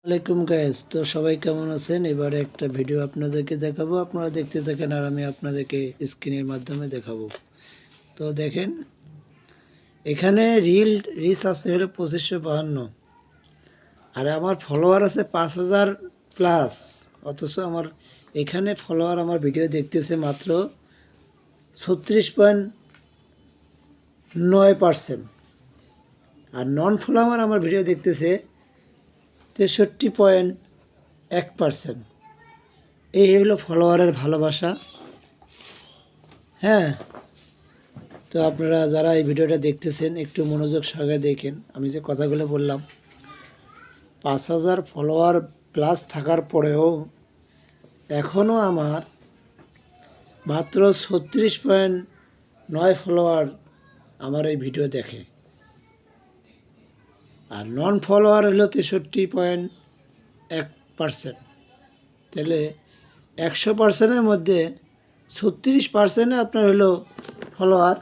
ওয়ালাইকুম গাইস, তো সবাই কেমন আছেন? এবারে একটা ভিডিও আপনাদেরকে দেখাবো, আপনারা দেখতে থাকেন আর আমি আপনাদেরকে স্ক্রিনের মাধ্যমে দেখাবো। তো দেখেন, এখানে রিচ আছে হলো 2552, আর আমার ফলোয়ার আছে 5000 প্লাস। অথচ আমার এখানে ফলোয়ার আমার ভিডিও দেখতেছে মাত্র 36.9%, আর নন ফলোয়ার আমার ভিডিও দেখতেছে 63.1%। এই হলো ফলোয়ারের ভালোবাসা। হ্যাঁ, তো আপনারা যারা এই ভিডিওটা দেখতেছেন একটু মনোযোগ সহকারে দেখেন। আমি যে কথাগুলো বললাম, 5000 ফলোয়ার প্লাস থাকার পরেও এখনও আমার মাত্র 36.9 ফলোয়ার আমার এই ভিডিও দেখে, আর নন ফলোয়ার হলো 63.1%। তাহলে 100%-এর মধ্যে 36% আপনার হলো ফলোয়ার,